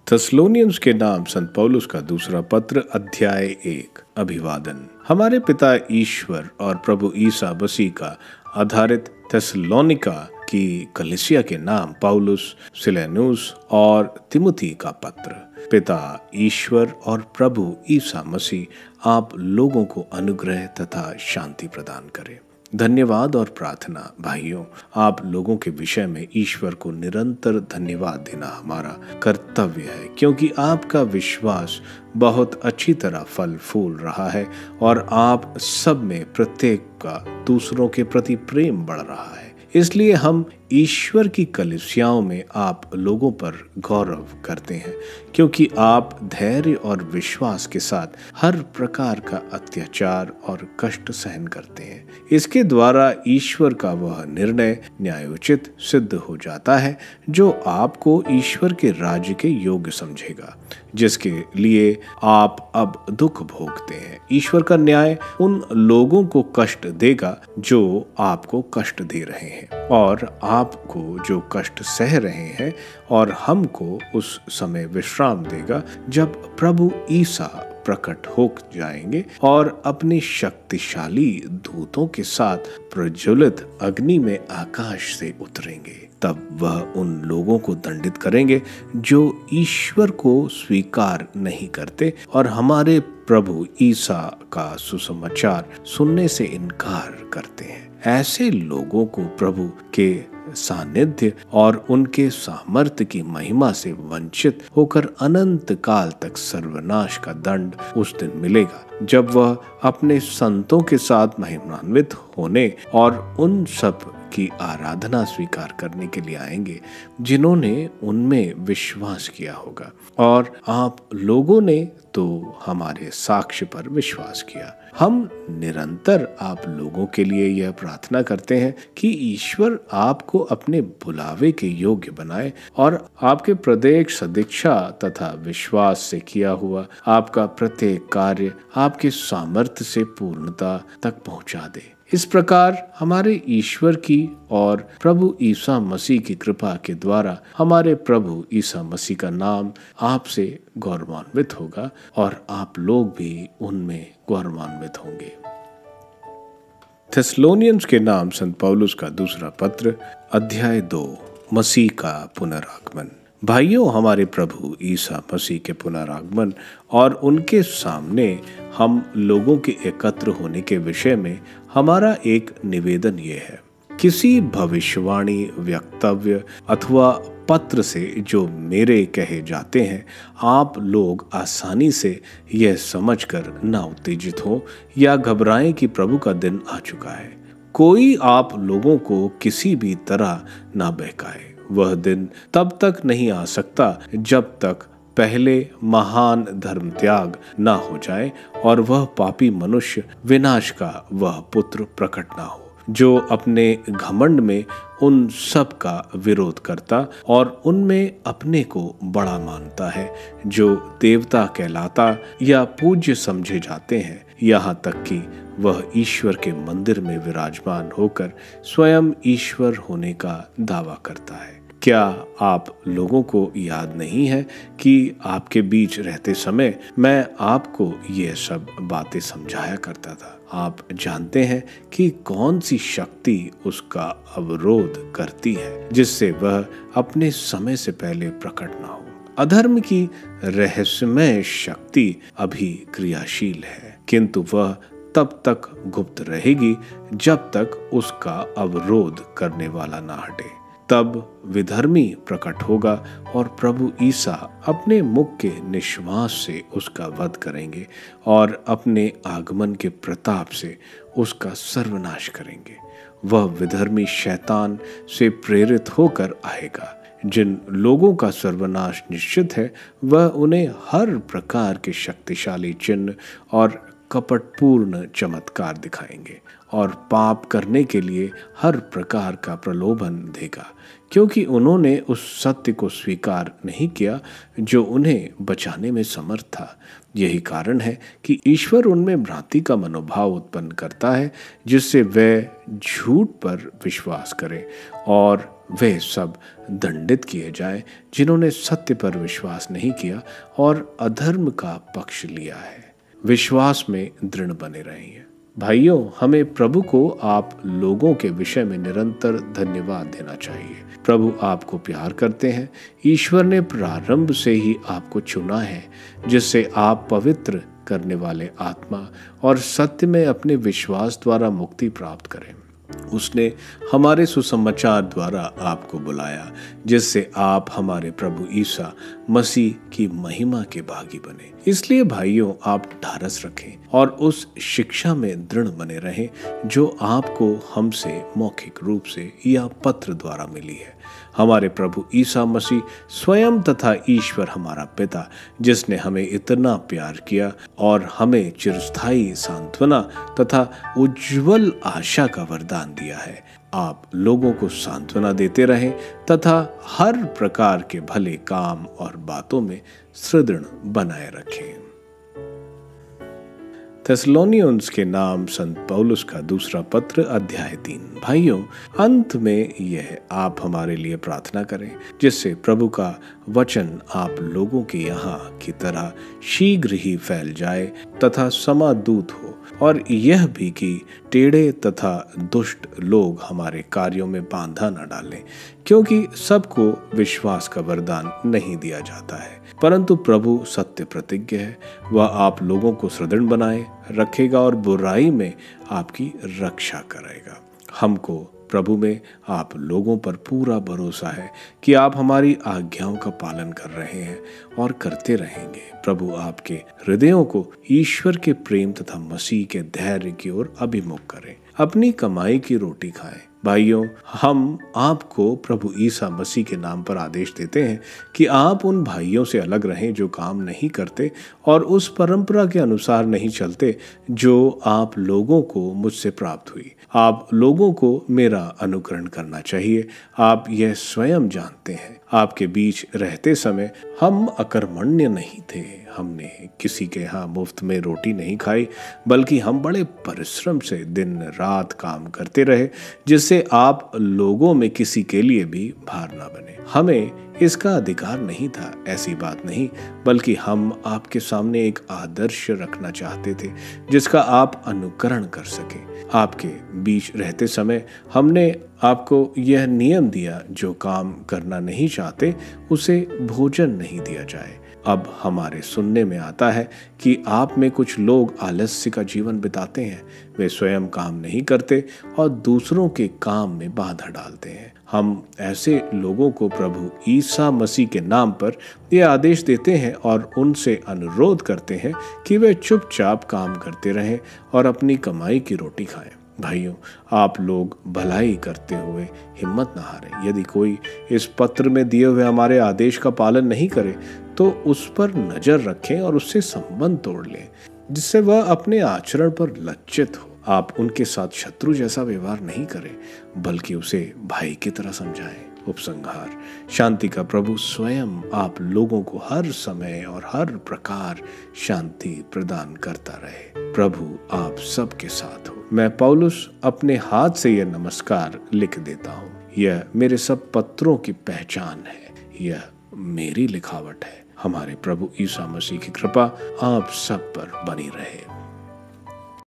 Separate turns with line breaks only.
थेस्सलोनियंस के नाम संत पौलुस का दूसरा पत्र अध्याय 1। अभिवादन। हमारे पिता ईश्वर और प्रभु ईसा मसीह का आधारित थेस्सलोनिका की कलीसिया के नाम पौलुस, सिलेनुस और तिमुथी का पत्र। पिता ईश्वर और प्रभु ईसा मसीह आप लोगों को अनुग्रह तथा शांति प्रदान करे। धन्यवाद और प्रार्थना। भाइयों, आप लोगों के विषय में ईश्वर को निरंतर धन्यवाद देना हमारा कर्तव्य है, क्योंकि आपका विश्वास बहुत अच्छी तरह फल फूल रहा है और आप सब में प्रत्येक का दूसरों के प्रति प्रेम बढ़ रहा है। इसलिए हम ईश्वर की कलीसियाओं में आप लोगों पर गौरव करते हैं, क्योंकि आप धैर्य और विश्वास के साथ हर प्रकार का अत्याचार और कष्ट सहन करते हैं। इसके द्वारा ईश्वर का वह निर्णय न्यायोचित सिद्ध हो जाता है जो आपको ईश्वर के राज्य के योग्य समझेगा, जिसके लिए आप अब दुख भोगते हैं। ईश्वर का न्याय उन लोगों को कष्ट देगा जो आपको कष्ट दे रहे हैं और आपको जो कष्ट सह रहे हैं, और हमको उस समय विश्राम देगा जब प्रभु ईसा प्रकट हो जाएंगे और अपनी शक्तिशाली दूतों के साथ प्रज्वलित अग्नि में आकाश से उतरेंगे। तब वह उन लोगों को दंडित करेंगे जो ईश्वर को स्वीकार नहीं करते और हमारे प्रभु ईसा का सुसमाचार सुनने से इनकार करते हैं। ऐसे लोगों को प्रभु के सानिध्य और उनके सामर्थ्य की महिमा से वंचित होकर अनंत काल तक सर्वनाश का दंड उस दिन मिलेगा, जब वह अपने संतों के साथ महिमान्वित होने और उन सब की आराधना स्वीकार करने के लिए आएंगे जिन्होंने उनमें विश्वास किया होगा। और आप लोगों ने तो हमारे साक्ष्य पर विश्वास किया। हम निरंतर आप लोगों के लिए यह प्रार्थना करते हैं कि ईश्वर आपको अपने बुलावे के योग्य बनाए और आपके प्रत्येक सदीक्षा तथा विश्वास से किया हुआ आपका प्रत्येक कार्य आपके सामर्थ्य से पूर्णता तक पहुंचा दे। इस प्रकार हमारे ईश्वर की और प्रभु ईसा मसीह की कृपा के द्वारा हमारे प्रभु ईसा मसीह का नाम आपसे गौरवान्वित होगा और आप लोग भी उनमें गौरवान्वित होंगे। थेस्सलोनियंस के नाम संत पौलुस का दूसरा पत्र अध्याय 2। मसीह का पुनरागमन। भाइयों, हमारे प्रभु ईसा मसीह के पुनरागमन और उनके सामने हम लोगों के एकत्र होने के विषय में हमारा एक निवेदन ये है। किसी भविष्यवाणी, वक्तव्य अथवा पत्र से जो मेरे कहे जाते हैं, आप लोग आसानी से यह समझकर न उत्तेजित हो या घबराएं कि प्रभु का दिन आ चुका है। कोई आप लोगों को किसी भी तरह न बहकाए। वह दिन तब तक नहीं आ सकता जब तक पहले महान धर्म त्याग न हो जाए और वह पापी मनुष्य विनाश का वह पुत्र प्रकट न हो, जो अपने घमंड में उन सब का विरोध करता और उनमें अपने को बड़ा मानता है, जो देवता कहलाता या पूज्य समझे जाते हैं, यहाँ तक कि वह ईश्वर के मंदिर में विराजमान होकर स्वयं ईश्वर होने का दावा करता है। क्या आप लोगों को याद नहीं है कि आपके बीच रहते समय मैं आपको ये सब बातें समझाया करता था? आप जानते हैं कि कौन सी शक्ति उसका अवरोध करती है, जिससे वह अपने समय से पहले प्रकट ना हो। अधर्म की रहस्यमय शक्ति अभी क्रियाशील है, किंतु वह तब तक गुप्त रहेगी जब तक उसका अवरोध करने वाला ना हटे। तब विधर्मी प्रकट होगा और प्रभु ईसा अपने मुख के निश्वास से उसका वध करेंगे और अपने आगमन के प्रताप से उसका सर्वनाश करेंगे। वह विधर्मी शैतान से प्रेरित होकर आएगा। जिन लोगों का सर्वनाश निश्चित है, वह उन्हें हर प्रकार के शक्तिशाली चिन्ह और कपटपूर्ण चमत्कार दिखाएंगे और पाप करने के लिए हर प्रकार का प्रलोभन देगा, क्योंकि उन्होंने उस सत्य को स्वीकार नहीं किया जो उन्हें बचाने में समर्थ था। यही कारण है कि ईश्वर उनमें भ्रांति का मनोभाव उत्पन्न करता है, जिससे वे झूठ पर विश्वास करें और वे सब दंडित किए जाए जिन्होंने सत्य पर विश्वास नहीं किया और अधर्म का पक्ष लिया है। विश्वास में दृढ़ बने रहिए। भाइयों, हमें प्रभु को आप लोगों के विषय में निरंतर धन्यवाद देना चाहिए। प्रभु आपको प्यार करते हैं। ईश्वर ने प्रारंभ से ही आपको चुना है, जिससे आप पवित्र करने वाले आत्मा और सत्य में अपने विश्वास द्वारा मुक्ति प्राप्त करें। उसने हमारे सुसमाचार द्वारा आपको बुलाया, जिससे आप हमारे प्रभु ईसा मसीह की महिमा के भागी बने। इसलिए भाइयों, आप ढारस रखें और उस शिक्षा में दृढ़ बने रहें जो आपको हमसे मौखिक रूप से या पत्र द्वारा मिली है। हमारे प्रभु ईसा मसीह स्वयं तथा ईश्वर हमारा पिता, जिसने हमें इतना प्यार किया और हमें चिरस्थायी सांत्वना तथा उज्जवल आशा का वरदान दिया है, आप लोगों को सांत्वना देते रहें तथा हर प्रकार के भले काम और बातों में सुदृढ़ बनाए रखें। थेसलोनियंस के नाम संत पौलुस का दूसरा पत्र अध्याय 3। भाइयों, अंत में यह आप हमारे लिए प्रार्थना करें, जिससे प्रभु का वचन आप लोगों के यहाँ की तरह शीघ्र ही फैल जाए तथा समादूत हो, और यह भी कि टेढ़े तथा दुष्ट लोग हमारे कार्यों में बाधा न डालें, क्योंकि सबको विश्वास का वरदान नहीं दिया जाता है, परंतु प्रभु सत्य प्रतिज्ञ है। वह आप लोगों को सुदृढ़ बनाए रखेगा और बुराई में आपकी रक्षा करेगा। हमको प्रभु में आप लोगों पर पूरा भरोसा है कि आप हमारी आज्ञाओं का पालन कर रहे हैं और करते रहेंगे। प्रभु आपके हृदयों को ईश्वर के प्रेम तथा मसीह के धैर्य की ओर अभिमुख करें। अपनी कमाई की रोटी खाएं। भाइयों, हम आपको प्रभु ईसा मसीह के नाम पर आदेश देते हैं कि आप उन भाइयों से अलग रहें जो काम नहीं करते और उस परंपरा के अनुसार नहीं चलते जो आप लोगों को मुझसे प्राप्त हुई। आप लोगों को मेरा अनुकरण करना चाहिए। आप यह स्वयं जानते हैं, आपके बीच रहते समय हम अकर्मण्य नहीं थे। हमने किसी के यहाँ मुफ्त में रोटी नहीं खाई, बल्कि हम बड़े परिश्रम से दिन रात काम करते रहे, जिससे आप लोगों में किसी के लिए भी भार ना बने। हमें इसका अधिकार नहीं था, ऐसी बात नहीं, बल्कि हम आपके सामने एक आदर्श रखना चाहते थे जिसका आप अनुकरण कर सके। आपके बीच रहते समय हमने आपको यह नियम दिया, जो काम करना नहीं चाहते उसे भोजन नहीं दिया जाए। अब हमारे सुनने में आता है कि आप में कुछ लोग आलस्य का जीवन बिताते हैं। वे स्वयं काम नहीं करते और दूसरों के काम में बाधा डालते हैं। हम ऐसे लोगों को प्रभु ईसा मसीह के नाम पर यह आदेश देते हैं और उनसे अनुरोध करते हैं कि वे चुपचाप काम करते रहें और अपनी कमाई की रोटी खाएं। भाइयों, आप लोग भलाई करते हुए हिम्मत न हारें। यदि कोई इस पत्र में दिए हुए हमारे आदेश का पालन नहीं करे, तो उस पर नजर रखें और उससे संबंध तोड़ लें, जिससे वह अपने आचरण पर लज्जित हो। आप उनके साथ शत्रु जैसा व्यवहार नहीं करें, बल्कि उसे भाई की तरह समझाएं। उपसंहार, शांति का प्रभु स्वयं आप लोगों को हर समय और हर प्रकार शांति प्रदान करता रहे। प्रभु आप सबके साथ हो। मैं पौलुस अपने हाथ से यह नमस्कार लिख देता हूँ। यह मेरे सब पत्रों की पहचान है। यह मेरी लिखावट है। हमारे प्रभु ईसा मसीह की कृपा आप सब पर बनी रहे।